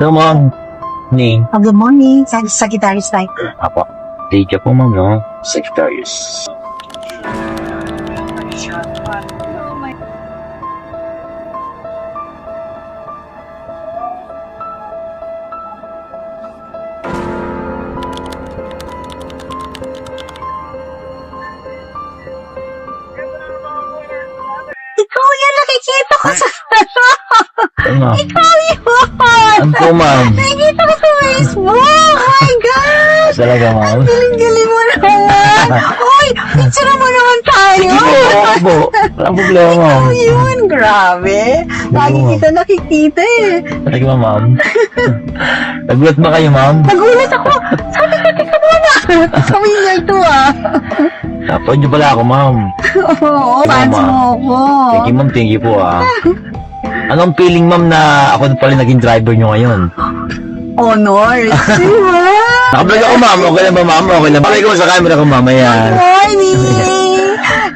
So, ma'am. Ni. Good morning, Sagittarius tayo. Apo. Thank you po, ma'am, no? Secretaries. Ikaw yan, nakikita ko sa... Ano? Ikaw yun! Ano po, ma'am? Nakikita ko sa Facebook! Oh my God! Talaga, ma'am? Galing-galing mo naman! Uy, picture mo naman tayo! Opo. Walang problema, ma'am. Ikaw yun, grabe! Lagi Oo. kita nakikita eh. Talaga ba, ma'am? Nagulat ba kayo, ma'am? Nagulat ako! Sabi ko, tika muna! Pamilya ito ah! Napanood niyo pala ako, ma'am. Oo, fans ma'am. mo ako. Thank you, ma'am. Thank you po, ah. Anong feeling, ma'am, na ako pala naging driver niyo ngayon? Honor! Diba? Nakablog ako, ma'am. Okay lang ba, ma'am? Okay lang. Bakit ko sa camera ko, ma'am? Ayan. Morning!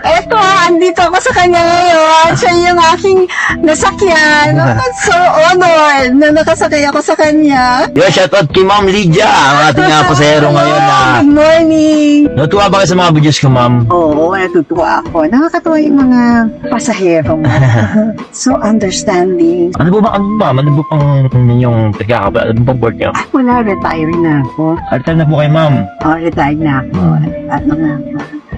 Eto, andito ako sa kanya ngayon. Siya yung aking nasakyan. I'm so honored na nakasakay ako sa kanya. Yo, shoutout kay Ma'am Lydia, ang ating pasahero ngayon na... Good morning! Natuwa ba kayo sa mga videos ko, ma'am? Oo, natutuwa ako. Nakakatuwa yung mga pasahero mo. So understanding. Ano po ba, ano po pang ninyong pagkakaba? Ano pang work niyo? Wala, retire na ako. Alta na po kay ma'am. Retired na ako. At mga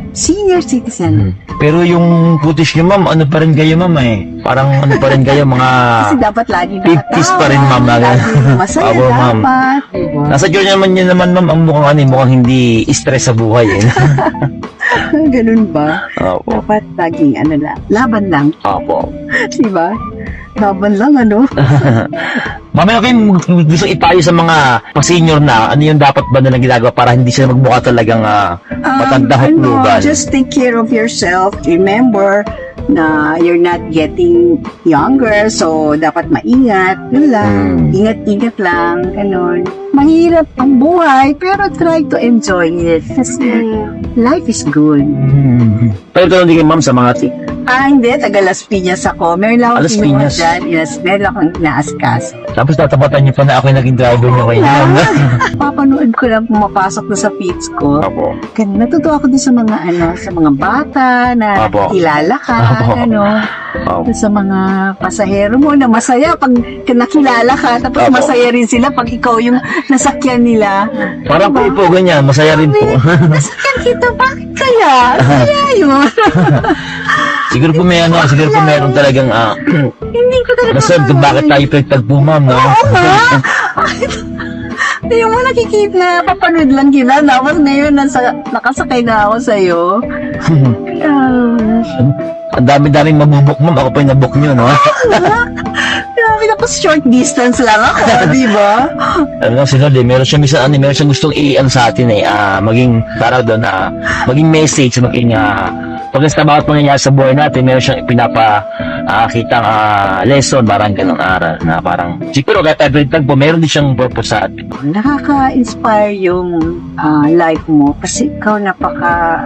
senior citizen. Pero yung footage niyo, ma'am, ano pa rin kayo, ma'am, eh? Parang ano pa rin kayo, mga... Kasi dapat lagi 50s pa rin, ma'am, Lagi lagi. masaya Opo, ma'am. dapat. Diba? Nasa Diyos naman yun naman, ma'am, ang mukhang ano, mukhang hindi stress sa buhay, eh. Ganun ba? Opo. Dapat laging ano lang. Laban lang. Opo. Diba? Laban lang ano. Mamaya kayo gusto ipayo sa mga pa-senior na ano yung dapat ba na ginagawa para hindi sila magmukha talagang matanda huklugan. Just take care of yourself. Remember na you're not getting younger, so dapat maingat. Yun lang. Ingat-ingat lang. Ganun. Mahirap ang buhay, pero try to enjoy it. Kasi life is good. Pero ito din ma'am sa mga Hindi. Taga Las Piñas ako. Meron lang Las akong kinuha Piñas. dyan. Yes, meron akong inaaskas. tapos tatapatan niyo pa na ako yung naging driver niyo kayo. Papanood ko lang pumapasok na sa feeds ko. Opo. Kaya natutuwa ako din sa mga sa mga bata na Apo. kilala ka, Apo. Opo. sa mga pasahero mo na masaya pag nakilala ka, tapos Apo. masaya rin sila pag ikaw yung nasakyan nila. Parang po ganyan, masaya rin po. Nasakyan kita, bakit kaya? Kaya yun. siguro po meron talagang Hindi ko talaga nasad kung bakit tayo pinagtagpo ma'am, no? Oo nga. Yung mo nakikita na papanood lang kita, tapos ngayon nakasakay na ako sa'yo. Ang dami-daming mabubok ma'am, ako pa yung nabook niyo, no? Grabe, tapos short distance lang ako, di ba? Ano sila din, meron siyang gustong i-ano sa atin maging para doon maging message, maging pag sa bawat mangyayari sa buhay natin, meron siyang kitang lesson, parang ganong aral na parang siguro kahit every time po, meron din siyang purpose sa atin. Nakaka-inspire yung life mo kasi ikaw napaka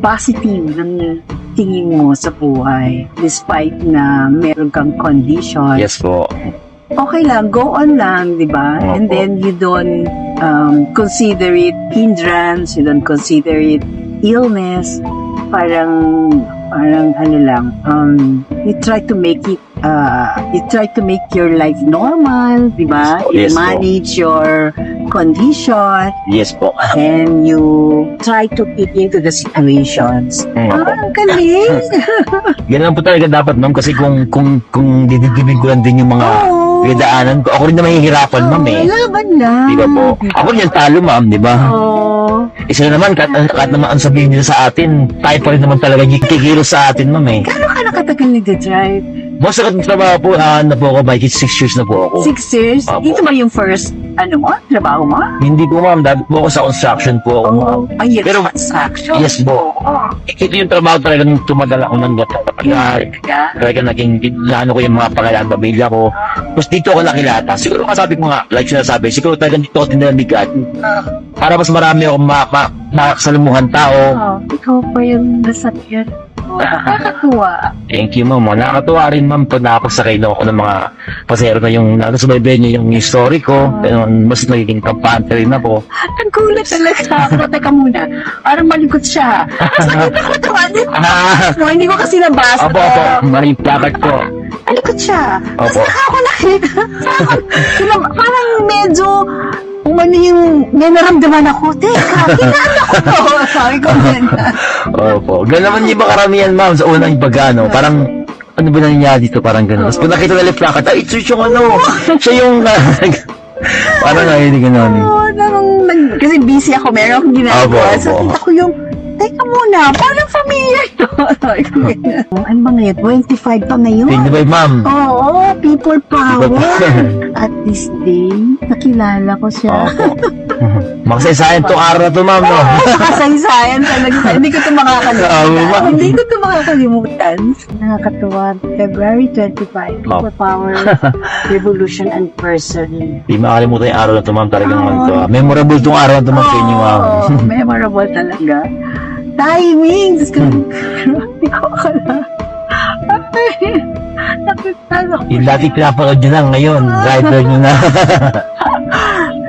positive ng tingin mo sa buhay despite na meron kang condition. Yes po. Okay lang, go on lang, di ba? Opo. And then you don't consider it hindrance, you don't consider it illness. Parang ano lang, you try to make your life normal, di ba? Yes, You manage your condition Yes po. and you try to fit into the situations. Ang galing! Ganun po talaga dapat ma'am kasi kung didibig ko lang din yung mga pinagdaanan ko, ako rin na mahihirapan ma'am eh. Laban lang. Di ba po? Ako rin yung talo ma'am, di ba? Oo. Isa naman, kahit naman ang sabihin nila sa atin, tayo pa rin naman talaga yung kikilos sa atin ma'am eh. Gano'n ka nakatagal nag-drive? Most of the trabaho po, na po ako, by 6 years na po ako. 6 years? Opo. Ito ba yung first, trabaho mo? Hindi po ma'am, dati po ako sa construction po ako ma'am. Ay, yes, Pero- construction. Yes po. Ito yung trabaho talaga nung tumagal ako ng talaga naging, naano ko yung mga pangalan, pamilya ko. Tapos dito ako nakilata. Siguro kasabi ko nga, like sinasabi, siguro talaga dito ako tinalabigan. Para mas marami ako makasalamuhan tao. Ikaw pa yung nasakyan. Nakakatuwa. Thank you, ma'am. Nakakatuwa rin, ma'am, pag nakapasakay na ako ng mga pasero na yung nagsubaybay niyo yung story ko. Ganun, mas nagiging kampante rin ako. Ang gulat talaga ako. Teka muna. Parang malikot siya. Tapos nakita ko ito. Hindi ko kasi nabasa. Opo, may plakat ko. Malikot siya. Tapos Opo. saka ako nakita. Parang medyo umano yung may naramdaman ako. Teka, kinala ko to. Sabi ko ganyan. Opo. Ganun naman yung iba karamihan, ma'am, sa unang pagano. Parang, ano ba nangyari dito? Parang gano'n. Tapos pag nakita nila yung plakat, ay, ito yung ano. Siya yung, parang nahilig gano'n. Kasi busy ako, meron akong ginagawa. Opo, So, opo. kita ko yung, teka muna, parang familiar to. Sabi ko ganyan. Ano ba ngayon? 25 pa ngayon? Thank you, bye, ma'am. Oo, people power. People power. At this day, nakilala ko siya. Opo. Makasaysayan tong araw na to, ma'am, no? Nakasaysayan talaga. Hindi ko ito Oo, makakalimutan. ma'am. Hindi ko ito makakalimutan. Nakakatuwa. February 25, People Power Revolution and Person. Di makalimutan yung araw na to, ma'am. Talagang memorable tong araw na to, ma'am, sa inyo, ma'am. Memorable talaga. Timing! Diyos ko, hindi ko akala. Nakitalo ko. Yung dati pinapanood nyo lang ngayon. Driver nyo na.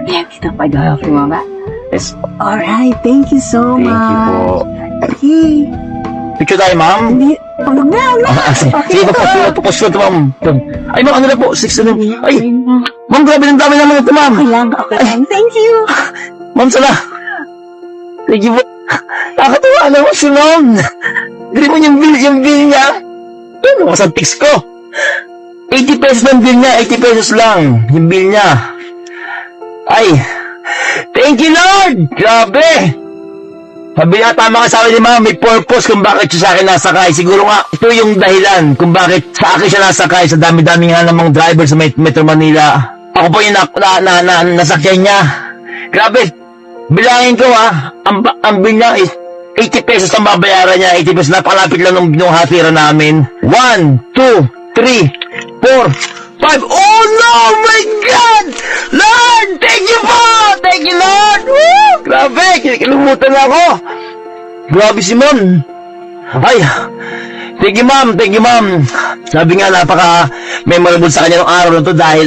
Ayan, kita pa daw ako, mama. Yes. Alright, thank you so Thank you much. po. Okay. Picture tayo, ma'am. Hindi, tulog na. Sige, papokus ko ito, ma'am. Ay, ma'am, ano na po? 6 na. Ay, ma'am, grabe ng dami naman ito, ma'am. Okay lang, okay lang. Thank you. Ma'am, sala. Thank you po. Nakakatuwa naman si ma'am. Hindi mo yung bill niya. Ano, kasang text ko. 80 pesos ng bill niya, 80 pesos lang. Yung bill niya. Ay, thank you, Lord! Grabe! Sabi nga, tama ka sa akin ni ma'am, may purpose kung bakit siya sa akin nasakay. Siguro nga, ito yung dahilan kung bakit sa akin siya nasakay sa dami-dami nga namang driver sa Metro Manila. Ako po yung nasakyan niya. Grabe! Bilangin ko ang bill niya is 80 pesos ang babayaran niya. 80 pesos, napakalapit lang nung hatira namin. 1, 2, 3, 4, 5. Oh no! My God! Lord! Thank you po! Thank you, Lord! Woo! Grabe! Kinilimutan na ako! Grabe si ma'am! Ay! Thank you, ma'am! Thank you, ma'am! Sabi nga, napaka-memorable sa kanya ng araw na to dahil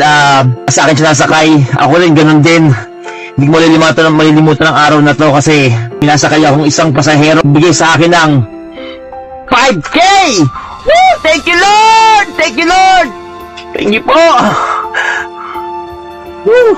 sa akin siya nasakay. Ako rin, ganun din. Hindi ko malilimutan ang araw na to kasi pinasakay akong isang pasahero. Bigay sa akin ng 5K! Woo! Thank you, Lord! Thank you, Lord! Thank you po! Woo!